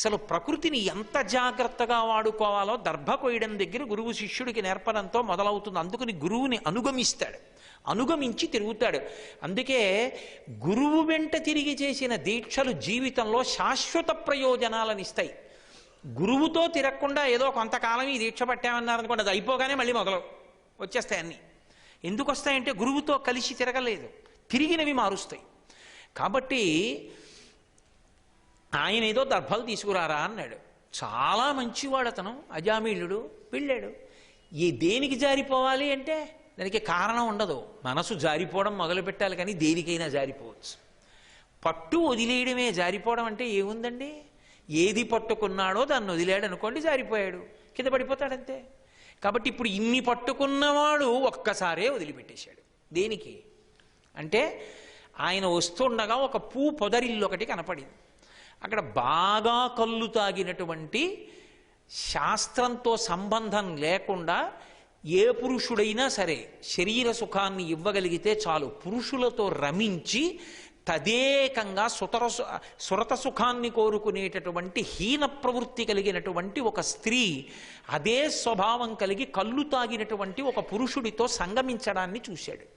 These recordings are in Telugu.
అసలు ప్రకృతిని ఎంత జాగ్రత్తగా వాడుకోవాలో దర్భ కొయ్యడం దగ్గర గురువు శిష్యుడికి నేర్పడంతో మొదలవుతుంది. అందుకని గురువుని అనుగమిస్తాడు, అనుగమించి తిరుగుతాడు. అందుకే గురువు వెంట తిరిగి చేసిన దీక్షలు జీవితంలో శాశ్వత ప్రయోజనాలను ఇస్తాయి. గురువుతో తిరగకుండా ఏదో కొంతకాలం ఈ దీక్ష పట్టామన్నారనుకోండి, అది అయిపోగానే మళ్ళీ మొదలు వచ్చేస్తాయి అన్నీ. ఎందుకు వస్తాయంటే గురువుతో కలిసి తిరగలేదు, తిరిగినవి మారుస్తాయి. కాబట్టి ఆయన ఏదో దర్భలు తీసుకురారా అన్నాడు. చాలా మంచివాడు అతను, అజామీళుడు. వెళ్ళాడు. దేనికి జారిపోవాలి అంటే దానికి కారణం ఉండదు. మనసు జారిపోవడం మొదలు పెట్టాలి, కానీ దేనికైనా జారిపోవచ్చు. పట్టు వదిలేయడమే జారిపోవడం అంటే ఏముందండి? ఏది పట్టుకున్నాడో దాన్ని వదిలేడు అనుకోండి, జారిపోయాడు, కింద పడిపోతాడంతే. కాబట్టి ఇప్పుడు ఇన్ని పట్టుకున్నవాడు ఒక్కసారే వదిలిపెట్టేశాడు. దేనికి అంటే ఆయన వస్తుండగా ఒక పూ పొదరిల్లు ఒకటి కనపడింది. అక్కడ బాగా కళ్ళు తాగినటువంటి, శాస్త్రంతో సంబంధం లేకుండా ఏ పురుషుడైనా సరే శరీర సుఖాన్ని ఇవ్వగలిగితే చాలు, పురుషులతో రమించి తదేకంగా సురత సుఖాన్ని కోరుకునేటటువంటి హీన ప్రవృత్తి కలిగినటువంటి ఒక స్త్రీ అదే స్వభావం కలిగి కళ్ళు తాగినటువంటి ఒక పురుషుడితో సంగమించడాన్ని చూశాడు.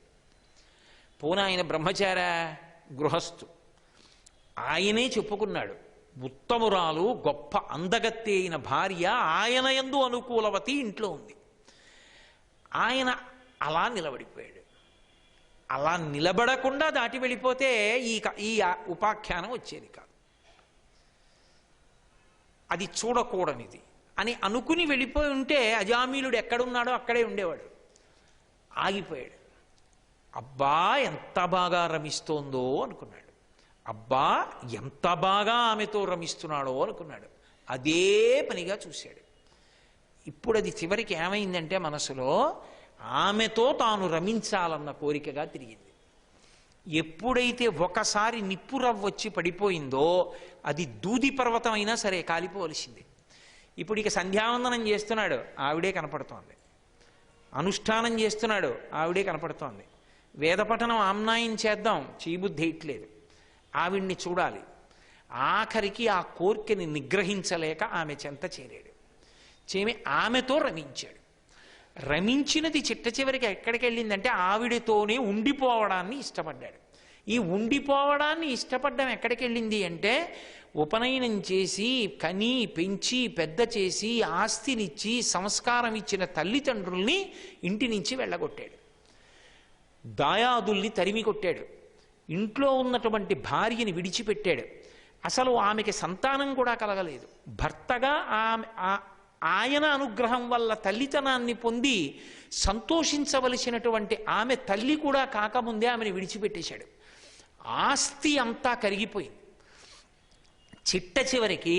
పోనా ఆయన బ్రహ్మచార గృహస్థు, ఆయనే చెప్పుకున్నాడు, ఉత్తమురాలు గొప్ప అందగత్తి అయిన భార్య ఆయన యందు అనుకూలవతి ఇంట్లో ఉంది. ఆయన అలా నిలబడిపోయాడు. అలా నిలబడకుండా దాటి వెళ్ళిపోతే ఈ ఉపాఖ్యానం వచ్చేది కాదు. అది చూడకూడనిది అని అనుకుని వెళ్ళిపోయి ఉంటే అజామీలుడు ఎక్కడున్నాడో అక్కడే ఉండేవాడు. ఆగిపోయాడు. అబ్బా ఎంత బాగా రమిస్తోందో అనుకున్నాడు. అబ్బా ఎంత బాగా ఆమెతో రమిస్తున్నాడో అనుకున్నాడు. అదే పనిగా చూశాడు. ఇప్పుడు అది చివరికి ఏమైందంటే మనసులో ఆమెతో తాను రమించాలన్న కోరికగా తిరిగింది. ఎప్పుడైతే ఒకసారి నిప్పురవ్వ వచ్చి పడిపోయిందో అది దూది పర్వతం అయినా సరే కాలిపోవలసింది. ఇప్పుడు ఇక సంధ్యావందనం చేస్తున్నాడు, ఆవిడే కనపడుతోంది. అనుష్ఠానం చేస్తున్నాడు, ఆవిడే కనపడుతోంది. వేదపఠనం ఆమ్నాయం చేద్దాం, చేయబుద్ధి వేయట్లేదు. ఆవిడ్ని చూడాలి. ఆఖరికి ఆ కోరికని నిగ్రహించలేక ఆమె చెంత చేరాడు. ఆమెతో రమించాడు. రమించినది చిట్ట చివరికి ఎక్కడికి వెళ్ళిందంటే ఆవిడతోనే ఉండిపోవడాన్ని ఇష్టపడ్డాడు. ఈ ఉండిపోవడాన్ని ఇష్టపడ్డం ఎక్కడికి వెళ్ళింది అంటే ఉపనయనం చేసి కని పెంచి పెద్ద చేసి ఆస్తినిచ్చి సంస్కారం ఇచ్చిన తల్లిదండ్రుల్ని ఇంటి నుంచి వెళ్ళగొట్టాడు. దాయాదుల్ని తరిమి కొట్టాడు. ఇంట్లో ఉన్నటువంటి భార్యని విడిచిపెట్టాడు. అసలు ఆమెకి సంతానం కూడా కలగలేదు. భర్తగా ఆయన అనుగ్రహం వల్ల తల్లితనాన్ని పొంది సంతోషించవలసినటువంటి ఆమె తల్లి కూడా కాకముందే ఆమెను విడిచిపెట్టేశాడు. ఆస్తి అంతా కరిగిపోయింది. చిట్ట చివరికి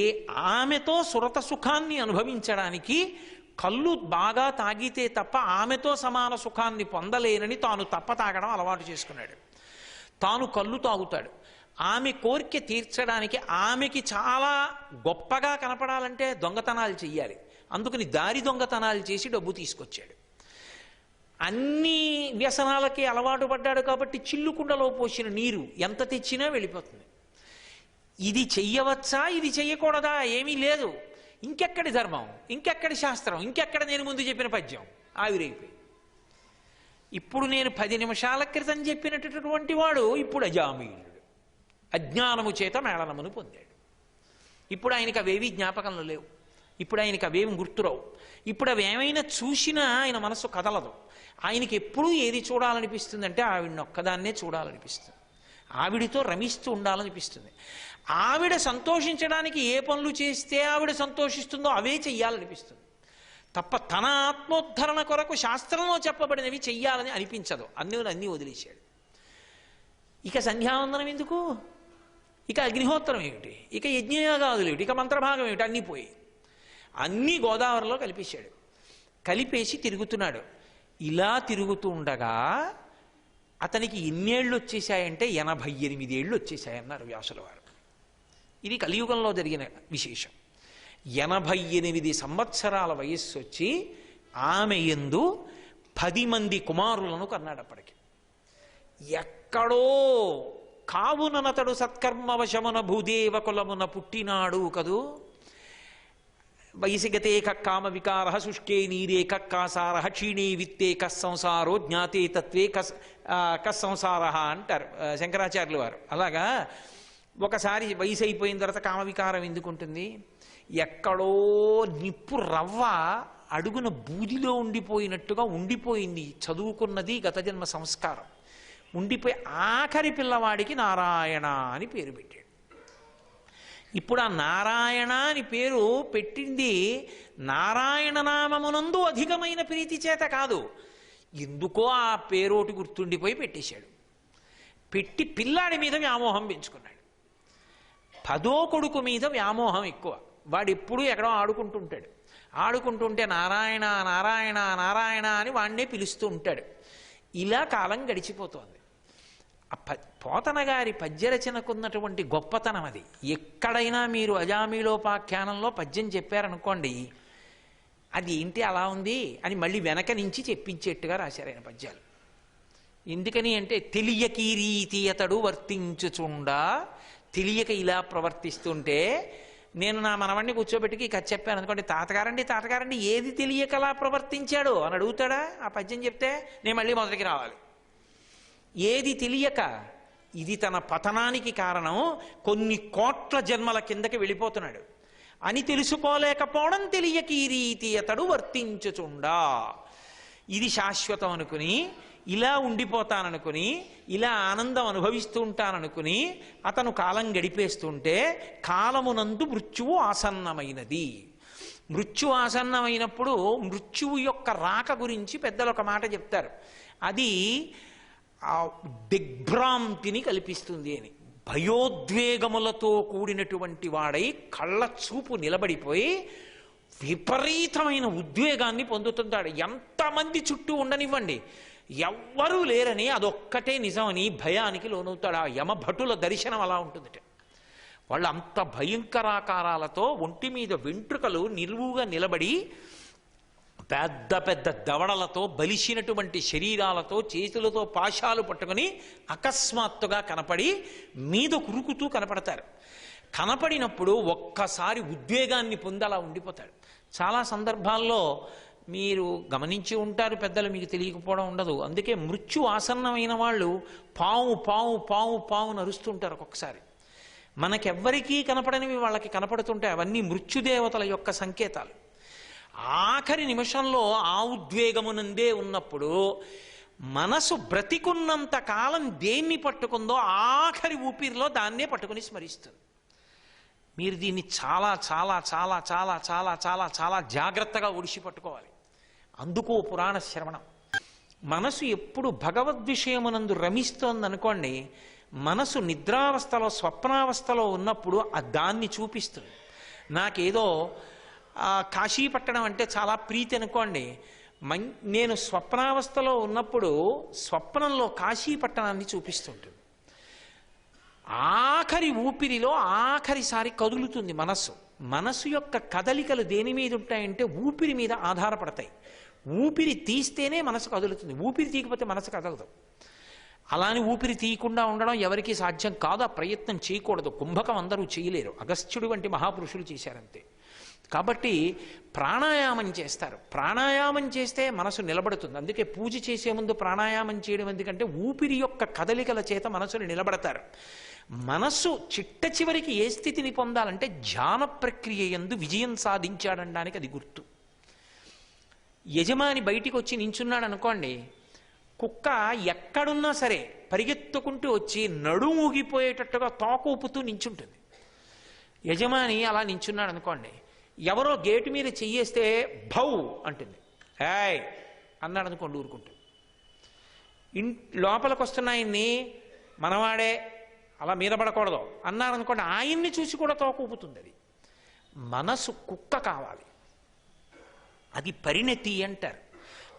ఆమెతో సురత సుఖాన్ని అనుభవించడానికి కళ్ళు బాగా తాగితే తప్ప ఆమెతో సమాన సుఖాన్ని పొందలేనని తాను తప్ప తాగడం అలవాటు చేసుకున్నాడు. తాను కళ్ళు తాగుతాడు. ఆమె కోరిక తీర్చడానికి ఆమెకి చాలా గొప్పగా కనపడాలంటే దొంగతనాలు చెయ్యాలి. అందుకని దారి దొంగతనాలు చేసి డబ్బు తీసుకొచ్చాడు. అన్ని వ్యసనాలకి అలవాటు పడ్డాడు కాబట్టి చిల్లుకుండలో పోసిన నీరు ఎంత తెచ్చినా వెళ్ళిపోతుంది. ఇది చెయ్యవచ్చా, ఇది చెయ్యకూడదా ఏమీ లేదు. ఇంకెక్కడి ధర్మం, ఇంకెక్కడి శాస్త్రం, ఇంకెక్కడ నేను ముందు చెప్పిన పద్యం ఆవిరైపోయి. ఇప్పుడు నేను 10 నిమిషాల క్రితం చెప్పినటువంటి వాడు ఇప్పుడు అజామీయుడు అజ్ఞానము చేత మేళనమును పొందాడు. ఇప్పుడు ఆయనకి అవేవి జ్ఞాపకంలో లేవు. ఇప్పుడు ఆయనకి అవేమి గుర్తురావు. ఇప్పుడు అవి ఏమైనా చూసినా ఆయన మనసు కదలదు. ఆయనకి ఎప్పుడూ ఏది చూడాలనిపిస్తుందంటే ఆవిడని ఒక్కదాన్నే చూడాలనిపిస్తుంది, ఆవిడితో రమిస్తూ ఉండాలనిపిస్తుంది. ఆవిడ సంతోషించడానికి ఏ పనులు చేస్తే ఆవిడ సంతోషిస్తుందో అవే చెయ్యాలనిపిస్తుంది తప్ప తన ఆత్మోద్ధరణ కొరకు శాస్త్రంలో చెప్పబడినవి చెయ్యాలని అనిపించదు. అన్నీ వదిలేశాడు. ఇక సంధ్యావందనం ఎందుకు, ఇక అగ్నిహోత్రం ఏమిటి, ఇక యజ్ఞయాగాదులు ఏమిటి, ఇక మంత్రభాగం ఏమిటి, అన్నీ పోయి అన్నీ గోదావరిలో కలిపేశాడు. కలిపేసి తిరుగుతున్నాడు. ఇలా తిరుగుతూ ఉండగా అతనికి ఎన్నేళ్ళు వచ్చేసాయంటే 88 ఏళ్ళు వచ్చేసాయన్నారు వ్యాసుల వారు. ఇది కలియుగంలో జరిగిన విశేషం. 88 సంవత్సరాల వయస్సు వచ్చి ఆమె యందు 10 మంది కుమారులను కన్నాడు. అప్పటికి ఎక్కడో కావుననతడు సత్కర్మవశమున భూదేవ కులమున పుట్టినాడు కదూ. వైసిగతే కామ వికార శుష్కే నీరే కాసార క్షీణే విత్తే సంసారో జ్ఞాతే తత్వే సంసార అంటారు శంకరాచార్యులు వారు. అలాగా ఒకసారి వయసు అయిపోయిన తర్వాత కామవికారం ఎందుకు ఉంటుంది? ఎక్కడో నిప్పు రవ్వ అడుగున బూదిలో ఉండిపోయినట్టుగా ఉండిపోయింది చదువుకున్నది గత జన్మ సంస్కారం. ఉండిపోయి ఆఖరి పిల్లవాడికి నారాయణ అని పేరు పెట్టాడు. ఇప్పుడు ఆ నారాయణ అని పేరు పెట్టింది నారాయణ నామమునందు అధికమైన ప్రీతి చేత కాదు, ఎందుకో ఆ పేరోటి గుర్తుండిపోయి పెట్టేశాడు. పెట్టి పిల్లాడి మీద వ్యామోహం పెంచుకున్నాడు. 10వ కొడుకు మీద వ్యామోహం ఎక్కువ. వాడు ఎప్పుడూ ఎక్కడో ఆడుకుంటుంటాడు. ఆడుకుంటుంటే నారాయణ నారాయణ నారాయణ అని వాడినే పిలుస్తూ ఉంటాడు. ఇలా కాలం గడిచిపోతోంది. పోతన గారి పద్యరచనకున్నటువంటి గొప్పతనం అది. ఎక్కడైనా మీరు అజామీలోపాఖ్యానంలో పద్యం చెప్పారనుకోండి, అది ఏంటి అలా ఉంది అని మళ్ళీ వెనక నుంచి చెప్పించేట్టుగా రాశారు ఆయన పద్యాలు. ఎందుకని అంటే తెలియక ఈ రీతి అతడు వర్తించుచుండా, తెలియక ఇలా ప్రవర్తిస్తుంటే నేను నా మనవణ్ణి కూర్చోబెట్టుకి కథ చెప్పాను అనుకోండి, తాతగారండి ఏది తెలియక అలా ప్రవర్తించాడు అని అడుగుతాడా? ఆ పద్యం చెప్తే నేను మళ్ళీ మొదటికి రావాలి. ఏది తెలియక, ఇది తన పతనానికి కారణం, కొన్ని కోట్ల జన్మల కిందకి వెళ్ళిపోతున్నాడు అని తెలుసుకోలేకపోవడం తెలియక ఈ రీతి అతడు వర్తించుచుండా. ఇది శాశ్వతం అనుకుని ఇలా ఉండిపోతాననుకుని ఇలా ఆనందం అనుభవిస్తూ ఉంటాననుకుని అతను కాలం గడిపేస్తుంటే కాలమునందు మృత్యువు ఆసన్నమైనది. మృత్యు ఆసన్నమైనప్పుడు మృత్యువు యొక్క రాక గురించి పెద్దలు ఒక మాట చెప్తారు. అది దిగ్భ్రాంతిని కల్పిస్తుంది అని. భయోద్వేగములతో కూడినటువంటి వాడై కళ్ళ చూపు నిలబడిపోయి విపరీతమైన ఉద్వేగాన్ని పొందుతుంటాడు. ఎంతమంది చుట్టూ ఉండనివ్వండి, ఎవ్వరూ లేరని అదొక్కటే నిజమని భయానికి లోనవుతాడు. ఆ యమభటుల దర్శనం అలా ఉంటుందట. వాళ్ళు అంత భయంకరాకారాలతో ఒంటి మీద వెంట్రుకలు నిలువుగా నిలబడి పెద్ద పెద్ద దవడలతో బలిసినటువంటి శరీరాలతో చేతులతో పాశాలు పట్టుకుని అకస్మాత్తుగా కనపడి మీద కురుకుతూ కనపడతారు. కనపడినప్పుడు ఒక్కసారి ఉద్వేగాన్ని పొంది అలా ఉండిపోతాడు. చాలా సందర్భాల్లో మీరు గమనించి ఉంటారు, పెద్దలు మీకు తెలియకపోవడం ఉండదు. అందుకే మృత్యు ఆసన్నమైన వాళ్ళు పాము పాము పాము పాము నరుస్తుంటారు. ఒక్కొక్కసారి మనకెవ్వరికీ కనపడనివి వాళ్ళకి కనపడుతుంటాయి. అవన్నీ మృత్యుదేవతల యొక్క సంకేతాలు. ఆఖరి నిమిషంలో ఆ ఉద్వేగమునందే ఉన్నప్పుడు మనసు బ్రతికున్నంత కాలం దేన్ని పట్టుకుందో ఆఖరి ఊపిరిలో దాన్నే పట్టుకుని స్మరిస్తుంది. మీరు దీన్ని చాలా చాలా చాలా చాలా చాలా చాలా చాలా జాగ్రత్తగా ఒడిసి పట్టుకోవాలి. అందుకు పురాణ శ్రవణం. మనసు ఎప్పుడు భగవద్విషయమునందు రమిస్తోందనుకోండి, మనసు నిద్రావస్థలో స్వప్నావస్థలో ఉన్నప్పుడు దాన్ని చూపిస్తుంది. నాకేదో కాశీపట్టణం అంటే చాలా ప్రీతి అనుకోండి, నేను స్వప్నావస్థలో ఉన్నప్పుడు స్వప్నంలో కాశీపట్టణాన్ని చూపిస్తుంటుంది. ఆఖరి ఊపిరిలో ఆఖరిసారి కదులుతుంది మనస్సు. మనస్సు యొక్క కదలికలు దేని మీద ఉంటాయంటే ఊపిరి మీద ఆధారపడతాయి. ఊపిరి తీస్తేనే మనసు కదులుతుంది, ఊపిరి తీయకపోతే మనసు కదలదు. అలాని ఊపిరి తీయకుండా ఉండడం ఎవరికీ సాధ్యం కాదు. ఆ ప్రయత్నం చేయకూడదు. కుంభకం అందరూ చేయలేరు, అగస్త్యుడు వంటి మహాపురుషులు చేశారంతే. కాబట్టి ప్రాణాయామం చేస్తారు. ప్రాణాయామం చేస్తే మనసు నిలబడుతుంది. అందుకే పూజ చేసే ముందు ప్రాణాయామం చేయడం ఎందుకంటే ఊపిరి యొక్క కదలికల చేత మనసుని నిలబడతారు. మనస్సు చిట్ట చివరికి ఏ స్థితిని పొందాలంటే ధ్యాన ప్రక్రియ యందు విజయం సాధించాడనడానికి అది గుర్తు. యజమాని బయటికి వచ్చి నించున్నాడు అనుకోండి, కుక్క ఎక్కడున్నా సరే పరిగెత్తుకుంటూ వచ్చి నడుము ఊగిపోయేటట్టుగా తోకూపుతూ నించుంటుంది. యజమాని అలా నించున్నాడు అనుకోండి, ఎవరో గేటు మీద చెయ్యేస్తే భౌ అంటుంది. ఏయ్ అన్నాడు అనుకోండి, ఊరుకుంటుంది. లోపలికి వస్తున్నాయన్ని మనవాడే అలా మీద పడకూడదు అన్నారనుకోండి, ఆయన్ని చూసి కూడా తోకూపుతుంది. అది మనసు కుక్క కావాలి. అది పరిణతి అంటారు.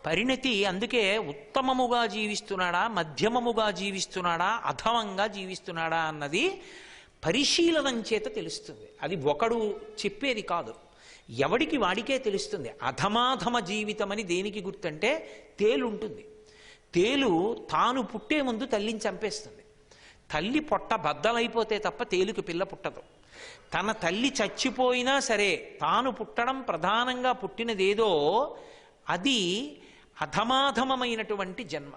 పరిణతి అందుకే ఉత్తమముగా జీవిస్తున్నాడా, మధ్యమముగా జీవిస్తున్నాడా, అధమంగా జీవిస్తున్నాడా అన్నది పరిశీలనం చేత తెలుస్తుంది. అది ఒకడు చెప్పేది కాదు, ఎవడికి వాడికే తెలుస్తుంది. అధమాధమ జీవితం అని దేనికి గుర్తంటే తేలు ఉంటుంది. తేలు తాను పుట్టే ముందు తల్లిని చంపేస్తుంది. తల్లి పొట్ట బద్దలైపోతే తప్ప తేలుకు పిల్ల పుట్టదు. తన తల్లి చచ్చిపోయినా సరే తాను పుట్టడం ప్రధానంగా పుట్టినదేదో అది అధమాధమమైనటువంటి జన్మ.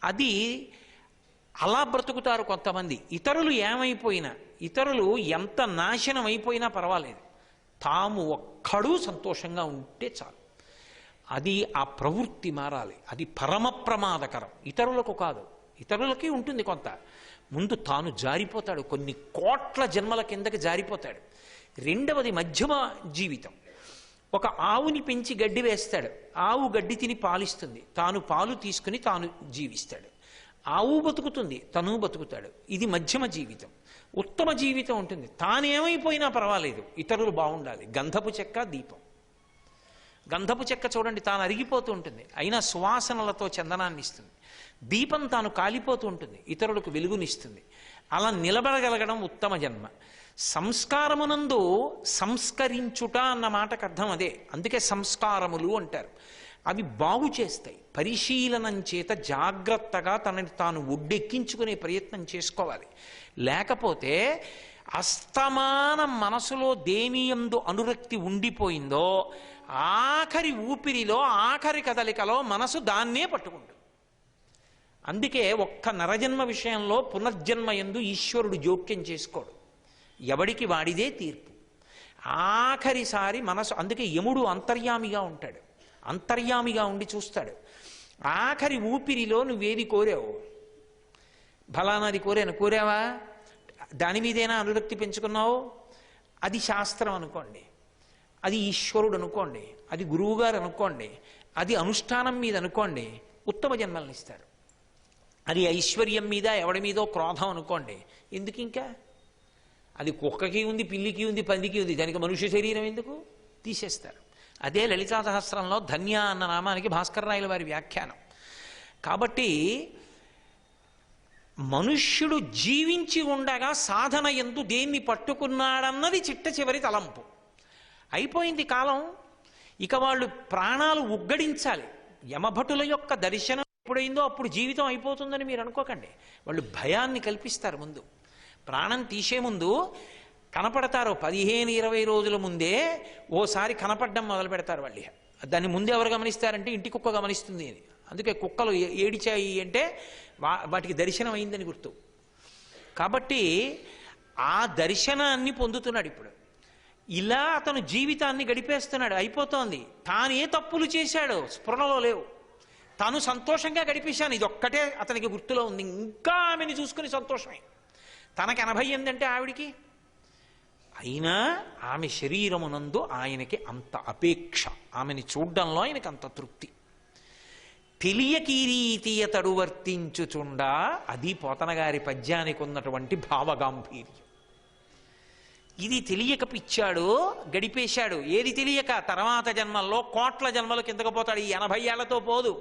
అది అలా బ్రతుకుతారు కొంతమంది. ఇతరులు ఏమైపోయినా, ఇతరులు ఎంత నాశనం అయిపోయినా పర్వాలేదు, తాము ఒక్కడూ సంతోషంగా ఉంటే చాలు. అది ఆ ప్రవృత్తి మారాలి. అది పరమ ప్రమాదకరం. ఇతరులకు కాదు, ఇతరులకి ఉంటుంది కొంత, ముందు తాను జారిపోతాడు, కొన్ని కోట్ల జన్మల కిందకి జారిపోతాడు. రెండవది మధ్యమ జీవితం. ఒక ఆవుని పెంచి గడ్డి వేస్తాడు, ఆవు గడ్డి తిని పాలిస్తుంది, తాను పాలు తీసుకుని తాను జీవిస్తాడు. ఆవు బతుకుతుంది, తను బతుకుతాడు. ఇది మధ్యమ జీవితం. ఉత్తమ జీవితం ఉంటుంది, తానేమైపోయినా పర్వాలేదు, ఇతరులు బాగుండాలి. గంధపు చెక్క, దీపం. గంధపు చెక్క చూడండి, తాను అరిగిపోతూ ఉంటుంది, అయినా సువాసనలతో చందనాన్ని ఇస్తుంది. దీపం తాను కాలిపోతూ ఉంటుంది, ఇతరులకు వెలుగునిస్తుంది. అలా నిలబడగలగడం ఉత్తమ జన్మ. సంస్కారమునందు సంస్కరించుట అన్న మాటకు అర్థం అదే. అందుకే సంస్కారములు అంటారు. అవి బాగు చేస్తాయి. పరిశీలనం చేత జాగ్రత్తగా తనని తాను ఒడ్డెక్కించుకునే ప్రయత్నం చేసుకోవాలి. లేకపోతే అస్తమాన మనసులో దేనియందు అనురక్తి ఉండిపోయిందో ఆఖరి ఊపిరిలో, ఆఖరి కదలికలో మనసు దాన్నే పట్టుకుంటుంది. అందుకే ఒక్క నరజన్మ విషయంలో పునర్జన్మ యందు ఈశ్వరుడు జోక్యం చేసుకోడు. ఎవడికి వాడిదే తీర్పు. ఆఖరిసారి మనసు, అందుకే యముడు అంతర్యామిగా ఉంటాడు, అంతర్యామిగా ఉండి చూస్తాడు. ఆఖరి ఊపిరిలో నువ్వేది కోరావు, ఫలానాది కోరావా, దాని మీదేనా అనురక్తి పెంచుకున్నావు, అది శాస్త్రం అనుకోండి, అది ఈశ్వరుడు అనుకోండి, అది గురువుగారు అనుకోండి, అది అనుష్ఠానం మీద అనుకోండి, ఉత్తమ జన్మల్ని ఇస్తాడు. అది ఐశ్వర్యం మీద ఎవడి మీదో క్రోధం అనుకోండి, ఎందుకు ఇంకా? అది కుక్కకి ఉంది, పిల్లికి ఉంది, పందికి ఉంది, దానికి మనుష్య శరీరం ఎందుకు? తీసేస్తారు. అదే లలితా సహస్రంలో ధన్య అన్న నామానికి భాస్కరరాయల వారి వ్యాఖ్యానం. కాబట్టి మనుష్యుడు జీవించి ఉండగా సాధన యందు దేన్ని పట్టుకున్నాడన్నది చిట్ట చివరి తలంపు. అయిపోయింది కాలం, ఇక వాళ్ళు ప్రాణాలు ఉగ్గడించాలి. యమభటుల యొక్క దర్శనం ఎప్పుడైందో అప్పుడు జీవితం అయిపోతుందని మీరు అనుకోకండి. వాళ్ళు భయాన్ని కల్పిస్తారు. ముందు ప్రాణం తీసే ముందు కనపడతారు, 15-20 రోజుల ముందే ఓసారి కనపడడం మొదలు పెడతారు వాళ్ళు. దాన్ని ముందు ఎవరు గమనిస్తారంటే ఇంటి కుక్క గమనిస్తుంది అని. అందుకే కుక్కలు ఏడిచాయి అంటే వాటికి దర్శనం అయిందని గుర్తు. కాబట్టి ఆ దర్శనాన్ని పొందుతున్నాడు ఇప్పుడు. ఇలా అతను జీవితాన్ని గడిపేస్తున్నాడు. అయిపోతోంది. తాను ఏ తప్పులు చేశాడో స్ఫురణలో లేవు. తాను సంతోషంగా గడిపేశాను, ఇది ఒక్కటే అతనికి గుర్తులో ఉంది. ఇంకా ఆమెని చూసుకుని సంతోషమే. తనకు 80 అంటే ఆవిడికి, అయినా ఆమె శరీరమునందు ఆయనకి అంత అపేక్ష, ఆమెని చూడ్డంలో ఆయనకి అంత తృప్తి. తెలియకీరీతీయతడు వర్తించుచుండా, అది పోతనగారి పద్యానికి ఉన్నటువంటి భావగాంభీర్యం. ఇది తెలియక పిచ్చాడు, గడిపేశాడు. ఏది తెలియక? తర్వాత జన్మల్లో కోట్ల జన్మలు కిందకు పోతాడు. ఈ 80 ఏళ్లతో పోదు,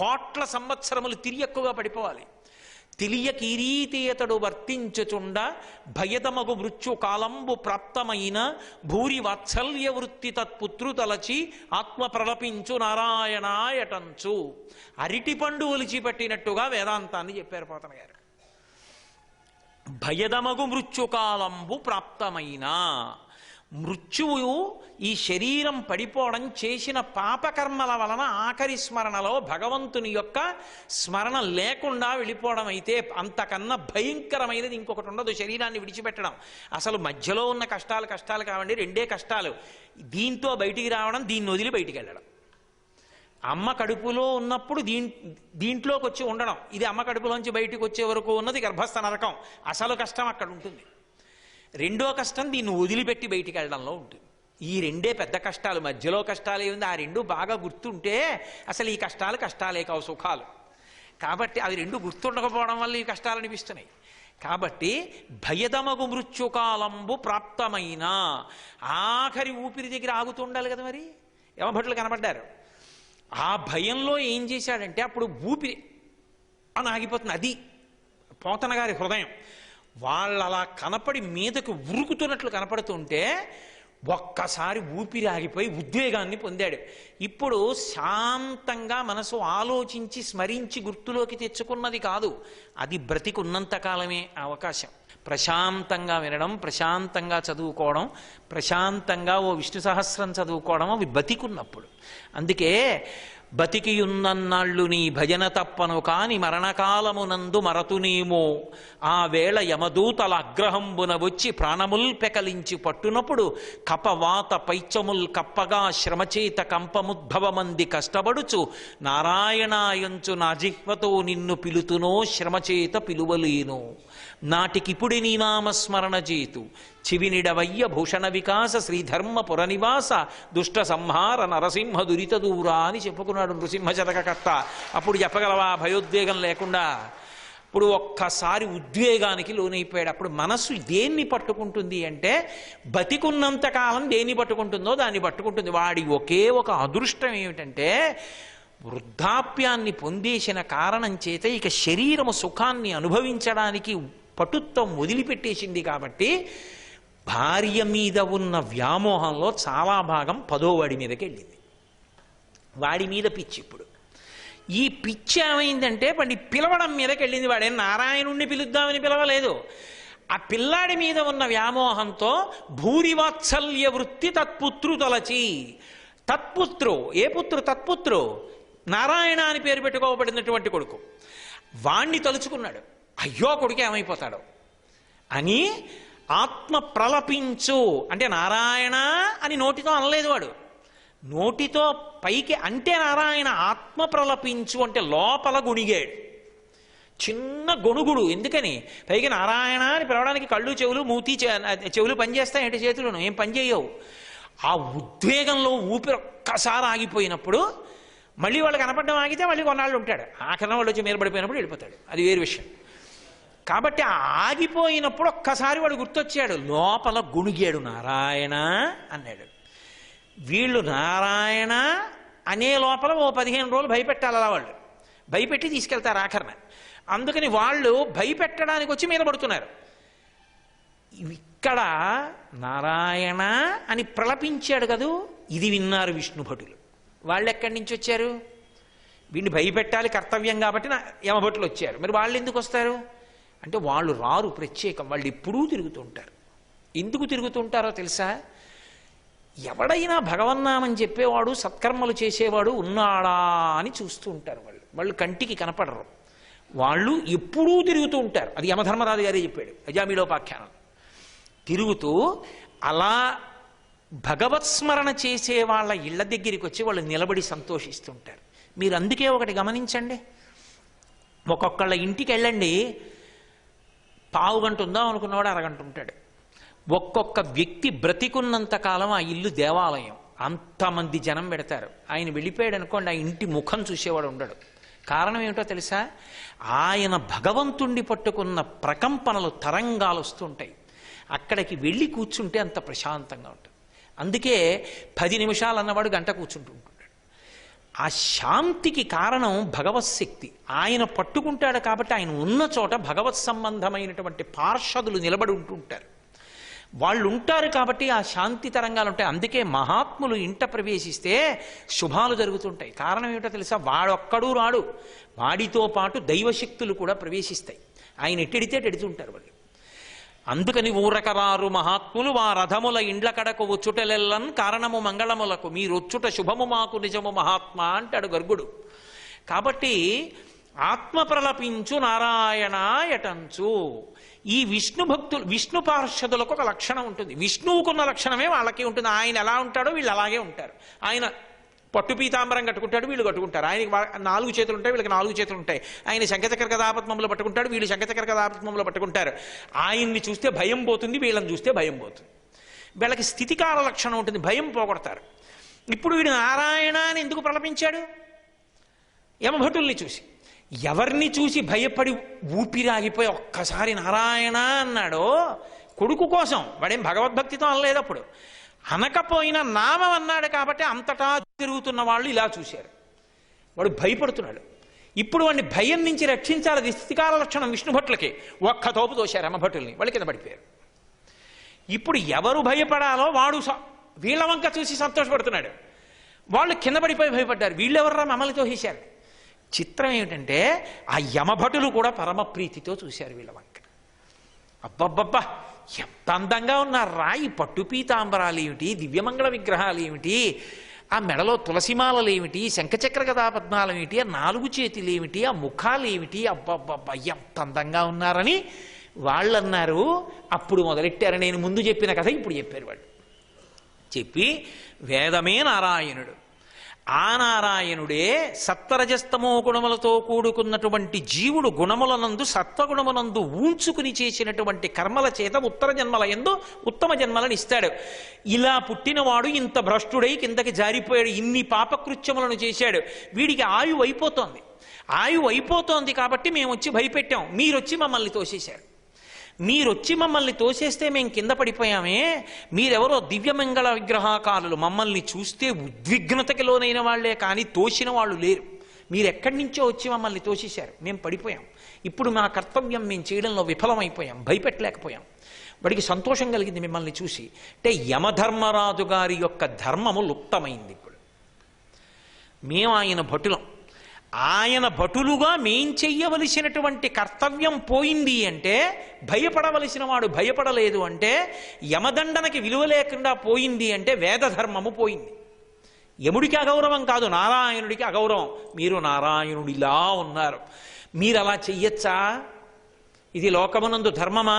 కోట్ల సంవత్సరములు తిరియక్కుగా పడిపోవాలి. తెలియకీరీతీయతడు వర్తించుచుండ భయదమగు మృత్యు కాలంబు ప్రాప్తమైన భూరి వాత్సల్య వృత్తి తత్పుత్రు తలచి ఆత్మ ప్రలపించు నారాయణాయటంచు. అరిటిపండు ఒలిచిపెట్టినట్టుగా వేదాంతాన్ని చెప్పారు పోతన గారు. భయదమగు మృత్యుకాలంబు ప్రాప్తమైన, మృత్యువు ఈ శరీరం పడిపోవడం చేసిన పాపకర్మల వలన ఆఖరి స్మరణలో భగవంతుని యొక్క స్మరణ లేకుండా వెళ్ళిపోవడం అయితే అంతకన్నా భయంకరమైనది ఇంకొకటి ఉండదు. శరీరాన్ని విడిచిపెట్టడం. అసలు మధ్యలో ఉన్న కష్టాలు కావండి, రెండే కష్టాలు. దీంతో బయటికి రావడం, దీన్ని వదిలి బయటికి వెళ్ళడం. అమ్మ కడుపులో ఉన్నప్పుడు దీంట్లోకి వచ్చి ఉండడం, ఇది అమ్మ కడుపులోంచి బయటికి వచ్చే వరకు ఉన్నది గర్భస్థ నరకం. అసలు కష్టం అక్కడ ఉంటుంది. రెండో కష్టం దీన్ని వదిలిపెట్టి బయటికి వెళ్ళడంలో ఉంటుంది. ఈ రెండే పెద్ద కష్టాలు. మధ్యలో కష్టాలు ఏముంది? ఆ రెండు బాగా గుర్తుంటే అసలు ఈ కష్టాలే కావు, సుఖాలు. కాబట్టి అవి రెండు గుర్తుండకపోవడం వల్ల ఈ కష్టాలు అనిపిస్తున్నాయి. కాబట్టి భయదమగు మృత్యుకాలంబు ప్రాప్తమైన, ఆఖరి ఊపిరి దగ్గర ఆగుతుండాలి కదా. మరి యమభటులు కనబడ్డారు. ఆ భయంలో ఏం చేశాడంటే అప్పుడు ఊపిరి అని ఆగిపోతుంది. అది పోతన గారి హృదయం. వాళ్ళు అలా కనపడి మీదకు ఉరుకుతున్నట్లు కనపడుతుంటే ఒక్కసారి ఊపిరి ఆగిపోయి ఉద్వేగాన్ని పొందాడు. ఇప్పుడు శాంతంగా మనసు ఆలోచించి స్మరించి గుర్తులోకి తెచ్చుకున్నది కాదు, అది బ్రతికున్నంతకాలమే అవకాశం. ప్రశాంతంగా వినడం, ప్రశాంతంగా చదువుకోవడం, ప్రశాంతంగా ఓ విష్ణు సహస్రం చదువుకోవడం అవి బతికున్నప్పుడు. అందుకే బతికియున్నన్నాళ్ళు నీ భజన తప్పను కాని మరణకాలమునందు మరతునేమో, ఆ వేళ యమదూతల అగ్రహంబున వచ్చి ప్రాణముల్ పెకలించి పట్టునప్పుడు కపవాత పైచముల్ కప్పగా శ్రమచేత కంపముద్భవమంది కష్టపడుచు నారాయణాయంచు నా జిహ్వతో నిన్ను పిలుతునో శ్రమచేత పిలువలేను. నాటికిపుడి నీ నామస్మరణ చేతు చివినిడవయ్య భూషణ వికాస శ్రీధర్మ పురనివాస దుష్ట సంహార నరసింహ దురిత దూరా అని చెప్పుకున్నాడు నృసింహ శతకకర్త. అప్పుడు చెప్పగలవా భయోద్వేగం లేకుండా? ఇప్పుడు ఒక్కసారి ఉద్వేగానికి లోనైపోయాడు. అప్పుడు మనస్సు దేన్ని పట్టుకుంటుంది అంటే బతికున్నంతకాలం దేన్ని పట్టుకుంటుందో దాన్ని పట్టుకుంటుంది. వాడి ఒకే ఒక అదృష్టం ఏమిటంటే వృద్ధాప్యాన్ని పొందేసిన కారణం చేత ఇక శరీరము సుఖాన్ని అనుభవించడానికి పటుత్వం వదిలిపెట్టేసింది. కాబట్టి భార్య మీద ఉన్న వ్యామోహంలో చాలా భాగం 10వ వాడి మీదకి వెళ్ళింది. వాడి మీద పిచ్చి. ఇప్పుడు ఈ పిచ్చి ఏమైందంటే వాడిని పిలవడం మీదకి వెళ్ళింది. వాడే నారాయణుణ్ణి పిలుద్దామని పిలవలేదు. ఆ పిల్లాడి మీద ఉన్న వ్యామోహంతో భూరివాత్సల్య వృత్తి తత్పుత్రు తలచి, తత్పుత్రు ఏ పుత్రు? తత్పుత్రు నారాయణ అని పేరు పెట్టుకోబడినటువంటి కొడుకు. వాణ్ణి తలుచుకున్నాడు. అయ్యో కొడుకు ఏమైపోతాడో అని ఆత్మ ప్రలపించు అంటే నారాయణ అని నోటితో అనలేదు వాడు. నోటితో పైకి అంటే నారాయణ, ఆత్మ ప్రలపించు అంటే లోపల గుణిగాడు. చిన్న గొణుగుడు. ఎందుకని? పైకి నారాయణ అని పిలవడానికి కళ్ళు చెవులు మూతి చెవులు పనిచేస్తాయి, చేతులను ఏం పనిచేయవు. ఆ ఉద్వేగంలో ఊపిరి ఒక్కసారి ఆగిపోయినప్పుడు మళ్ళీ వాళ్ళు కనపడడం ఆగితే మళ్ళీ కొన్నాళ్ళు ఉంటాడు. ఆఖరణ వాళ్ళు వచ్చి మీరపడిపోయినప్పుడు వెళ్ళిపోతాడు, అది వేరు విషయం. కాబట్టి ఆగిపోయినప్పుడు ఒక్కసారి వాడు గుర్తొచ్చాడు. లోపల గుణిగాడు, నారాయణ అన్నాడు. వీళ్ళు నారాయణ అనే లోపల ఓ 15 రోజులు భయపెట్టాలి. అలా వాళ్ళు భయపెట్టి తీసుకెళ్తారు ఆఖరణ. అందుకని వాళ్ళు భయపెట్టడానికి వచ్చి మీద పడుతున్నారు. ఇక్కడ నారాయణ అని ప్రలపించాడు కదూ, ఇది విన్నారు విష్ణు భటులు. వాళ్ళు ఎక్కడి నుంచి వచ్చారు? వీడిని భయపెట్టాలి కర్తవ్యం కాబట్టి యమభటులు వచ్చారు. మరి వాళ్ళు ఎందుకు వస్తారు అంటే వాళ్ళు రారు ప్రత్యేకం, వాళ్ళు ఎప్పుడూ తిరుగుతుంటారు. ఎందుకు తిరుగుతుంటారో తెలుసా? ఎవడైనా భగవన్నామని చెప్పేవాడు సత్కర్మలు చేసేవాడు ఉన్నాడా అని చూస్తూ ఉంటారు. వాళ్ళు కంటికి కనపడరు, వాళ్ళు ఎప్పుడూ తిరుగుతూ ఉంటారు. అది యమధర్మరాజు గారే చెప్పాడు అజామిళోపాఖ్యానం. తిరుగుతూ అలా భగవత్స్మరణ చేసే వాళ్ళ ఇళ్ల దగ్గరికి వచ్చి వాళ్ళు నిలబడి సంతోషిస్తుంటారు. మీరు అందుకే ఒకటి గమనించండి, ఒక్కొక్కళ్ళ ఇంటికి వెళ్ళండి, పావు గంట ఉందాం అనుకున్నవాడు అరగంట ఉంటాడు. ఒక్కొక్క వ్యక్తి బ్రతికున్నంత కాలం ఆ ఇల్లు దేవాలయం. అంతమంది జనం పెడతారు. ఆయన వెళ్ళిపోయాడు అనుకోండి, ఆ ఇంటి ముఖం చూసేవాడు ఉండడు. కారణం ఏమిటో తెలుసా? ఆయన భగవంతుణ్ణి పట్టుకున్న ప్రకంపనలు, తరంగాలు వస్తుంటాయి. అక్కడికి వెళ్ళి కూర్చుంటే అంత ప్రశాంతంగా ఉంటుంది. అందుకే 10 నిమిషాలు అన్నవాడు గంట కూర్చుంటూ ఉంటాడు. ఆ శాంతికి కారణం భగవత్శక్తి. ఆయన పట్టుకుంటాడు కాబట్టి ఆయన ఉన్న చోట భగవత్ సంబంధమైనటువంటి పార్షదులు నిలబడి ఉంటుంటారు. వాళ్ళు ఉంటారు కాబట్టి ఆ శాంతి తరంగాలు ఉంటాయి. అందుకే మహాత్ములు ఇంట ప్రవేశిస్తే శుభాలు జరుగుతుంటాయి. కారణం ఏమిటో తెలుసా? వాడొక్కడూ రాడు, వాడితో పాటు దైవశక్తులు కూడా ప్రవేశిస్తాయి. ఆయన ఎట్టెడితే ఎడుతుంటారు వాళ్ళు. అందుకని ఊరకరారు మహాత్ములు వా రథముల ఇండ్ల కడకు వచ్చుటలెల్లన్ కారణము మంగళములకు మీరొచ్చుట శుభము మాకు నిజము మహాత్మా అంటాడు గర్గుడు. కాబట్టి ఆత్మ ప్రలపించు నారాయణ ఎటంచు. ఈ విష్ణు భక్తులు, విష్ణు పార్షదులకు ఒక లక్షణం ఉంటుంది. విష్ణువుకున్న లక్షణమే వాళ్ళకి ఉంటుంది. ఆయన ఎలా ఉంటాడో వీళ్ళు అలాగే ఉంటారు. ఆయన పట్టు పీతాంబరం కట్టుకుంటాడు, వీళ్ళు కట్టుకుంటారు. ఆయనకి 4 చేతులు ఉంటాయి, వీళ్ళకి 4 చేతులు ఉంటాయి. ఆయన శంఖచక్ర గదాపద్మములు పట్టుకుంటాడు, వీళ్ళు శంఖచక్ర గదాపద్మములు పట్టుకుంటారు. ఆయన్ని చూస్తే భయం పోతుంది, వీళ్ళని చూస్తే భయం పోతుంది. వీళ్ళకి స్థితికాల లక్షణం ఉంటుంది, భయం పోగొడతారు. ఇప్పుడు వీడు నారాయణ అని ఎందుకు ప్రలపించాడు? యమభటుల్ని చూసి. ఎవరిని చూసి భయపడి ఊపిరాగిపోయి ఒక్కసారి నారాయణ అన్నాడో కొడుకు కోసం. వాడేం భగవద్భక్తితో అనలేదు. అప్పుడు అనకపోయినా నామం అన్నాడు కాబట్టి అంతటా తిరుగుతున్న వాళ్ళు ఇలా చూశారు. వాడు భయపడుతున్నాడు. ఇప్పుడు వాడిని భయం నుంచి రక్షించాలి. అది స్థితికాల లక్షణం విష్ణు భట్లకి. ఒక్క తోపు తోశారు యమభటుల్ని, వాళ్ళు కింద పడిపోయారు. ఇప్పుడు ఎవరు భయపడాలో వాడు వీళ్ళ వంక చూసి సంతోషపడుతున్నాడు. వాళ్ళు కింద పడిపోయి భయపడ్డారు. వీళ్ళెవర్రా మమ్మల్ని తోసేశారు. చిత్రం ఏమిటంటే ఆ యమభటులు కూడా పరమప్రీతితో చూశారు వీళ్ళ వంక. అబ్బబ్బబ్బా, ఎంత అందంగా ఉన్నారా! ఈ పట్టు పీతాంబరాలు ఏమిటి, దివ్యమంగళ విగ్రహాలు ఏమిటి, ఆ మెడలో తులసిమాలలు ఏమిటి, శంఖచక్ర గదాపద్మాలు ఏమిటి, ఆ 4 చేతులు ఏమిటి, ఆ ముఖాలు ఏమిటి, అబ్బబ్బబ్బా ఎంత అందంగా ఉన్నారని వాళ్ళు అన్నారు. అప్పుడు మొదలెట్టారు. నేను ముందు చెప్పిన కథ ఇప్పుడు చెప్పారు వాళ్ళు. చెప్పి వేదమే నారాయణుడు, ఆ నారాయణుడే సత్వరజస్తమో గుణములతో కూడుకున్నటువంటి జీవుడు గుణములనందు సత్వగుణమునందు ఊంచుకుని చేసినటువంటి కర్మల చేత ఉత్తర జన్మల యందు ఉత్తమ జన్మలను ఇస్తాడు. ఇలా పుట్టినవాడు ఇంత భ్రష్టుడై కిందకి జారిపోయాడు, ఇన్ని పాపకృత్యములను చేశాడు, వీడికి ఆయువు అయిపోతోంది. ఆయువు అయిపోతోంది కాబట్టి మేము వచ్చి భయపెట్టాం, మీరొచ్చి మమ్మల్ని తోసేశారు. మీరొచ్చి మమ్మల్ని తోసేస్తే మేము కింద పడిపోయామే, మీరెవరో దివ్యమంగళ విగ్రహాకారులు, మమ్మల్ని చూస్తే ఉద్విగ్నతకి లోనైన వాళ్లే కానీ తోసిన వాళ్ళు లేరు. మీరెక్కడి నుంచో వచ్చి మమ్మల్ని తోసేశారు, మేము పడిపోయాం. ఇప్పుడు మా కర్తవ్యం మేము చేయడంలో విఫలమైపోయాం, భయపెట్టలేకపోయాం. వాడికి సంతోషం కలిగింది మిమ్మల్ని చూసి. అంటే యమధర్మరాజు గారి యొక్క ధర్మము లుప్తమైంది. ఇప్పుడు మేము ఆయన భటులం, ఆయన భటులుగా మేం చెయ్యవలసినటువంటి కర్తవ్యం పోయింది అంటే, భయపడవలసిన వాడు భయపడలేదు అంటే, యమదండనకి విలువ లేకుండా పోయింది అంటే వేదధర్మము పోయింది. యముడికి అగౌరవం కాదు, నారాయణుడికి అగౌరవం. మీరు నారాయణుడిలా ఉన్నారు, మీరు అలా చెయ్యొచ్చా? ఇది లోకమునందు ధర్మమా?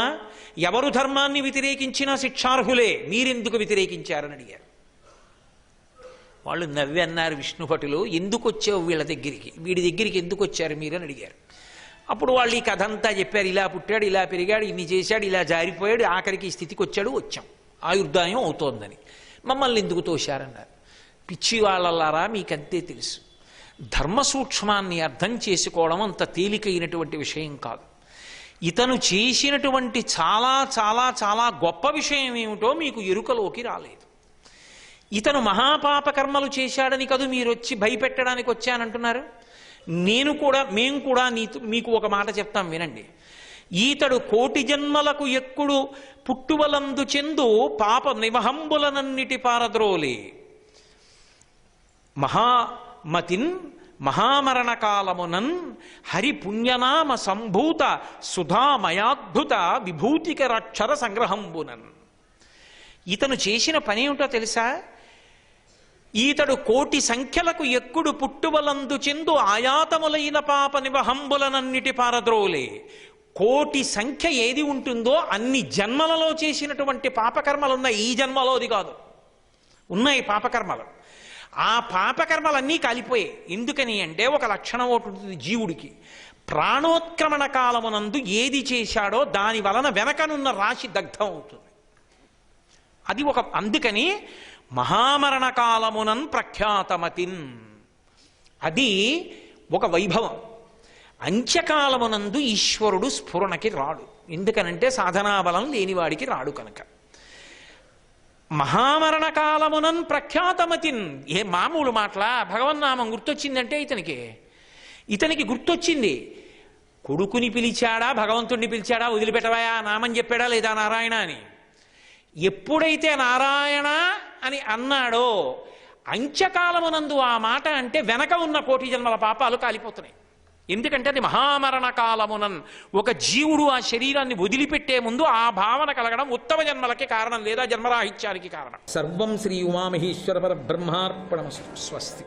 ఎవరు ధర్మాన్ని వ్యతిరేకించినా శిక్షార్హులే, మీరెందుకు వ్యతిరేకించారని అడిగారు. వాళ్ళు నవ్వి అన్నారు విష్ణుభటులు, ఎందుకు వచ్చావు వీళ్ళ దగ్గరికి, వీడి దగ్గరికి ఎందుకు వచ్చారు మీరు అని అడిగారు. అప్పుడు వాళ్ళు ఈ కథ అంతా చెప్పారు. ఇలా పుట్టాడు, ఇలా పెరిగాడు, ఇన్ని చేశాడు, ఇలా జారిపోయాడు, ఆఖరికి ఈ స్థితికి వచ్చాడు, వచ్చాం, ఆయుర్దాయం అవుతోందని. మమ్మల్ని ఎందుకు తోశారన్నారు. పిచ్చి వాళ్ళలారా, మీకంతే తెలుసు. ధర్మ సూక్ష్మాన్ని అర్థం చేసుకోవడం అంత తేలికైనటువంటి విషయం కాదు. ఇతను చేసినటువంటి చాలా చాలా చాలా గొప్ప విషయం ఏమిటో మీకు ఎరుకలోకి రాలేదు. ఇతను మహాపాపకర్మలు చేశాడని కదూ మీరు వచ్చి భయపెట్టడానికి వచ్చానంటున్నారు. మేము కూడా మీకు ఒక మాట చెప్తాం వినండి. ఈతడు 1,000,000 జన్మలకు ఎక్కుడు పుట్టువలందు చెందు పాప నివహంబులనన్నిటి పారద్రోలి మహామతిన్ మహామరణ కాలమునన్ హరి పుణ్యనామ సంభూత సుధామయాద్భుత విభూతికరాక్షర సంగ్రహంబునన్. ఇతను చేసిన పని ఏమిటో తెలుసా? ఈతడు 1,000,000 సంఖ్యలకు ఎక్కుడు పుట్టువలందు చెందు ఆయాతములైన పాప నివహంబులనన్నిటి పారద్రోలే. 1,000,000 సంఖ్య ఏది ఉంటుందో అన్ని జన్మలలో చేసినటువంటి పాపకర్మలు ఉన్నాయి, ఈ జన్మలోది కాదు, ఉన్నాయి పాపకర్మలు. ఆ పాపకర్మలన్నీ కాలిపోయాయి. ఎందుకని అంటే ఒక లక్షణం ఒకటి ఉంటుంది జీవుడికి, ప్రాణోత్క్రమణ కాలమునందు ఏది చేశాడో దాని వలన వెనకనున్న రాశి దగ్ధం అవుతుంది. అది ఒక, అందుకని మహామరణ కాలమునన్ ప్రఖ్యాతమతిన్, అది ఒక వైభవం. అంత్యకాలమునందు ఈశ్వరుడు స్ఫురణకి రాడు, ఎందుకనంటే సాధనాబలం లేనివాడికి రాడు కనుక. మహామరణ కాలమునన్ ప్రఖ్యాతమతిన్, ఏ మామూలు మాటలా? భగవన్నామం గుర్తొచ్చిందంటే ఇతనికి గుర్తొచ్చింది. కొడుకుని పిలిచాడా, భగవంతుడిని పిలిచాడా, వదిలిపెట్టవయా నామని చెప్పాడా లేదా నారాయణ అని. ఎప్పుడైతే నారాయణ అని అన్నాడో అంత్యకాలమునందు ఆ మాట అంటే వెనక ఉన్న 1,000,000 జన్మల పాపాలు కాలిపోతున్నాయి. ఎందుకంటే అది మహామరణ కాలమునన్, ఒక జీవుడు ఆ శరీరాన్ని వదిలిపెట్టే ముందు ఆ భావన కలగడం ఉత్తమ జన్మలకి కారణం, లేదా జన్మరాహిత్యానికి కారణం. సర్వం శ్రీ ఉమామహేశ్వర పరబ్రహ్మార్పణమస్తు. స్వస్తి.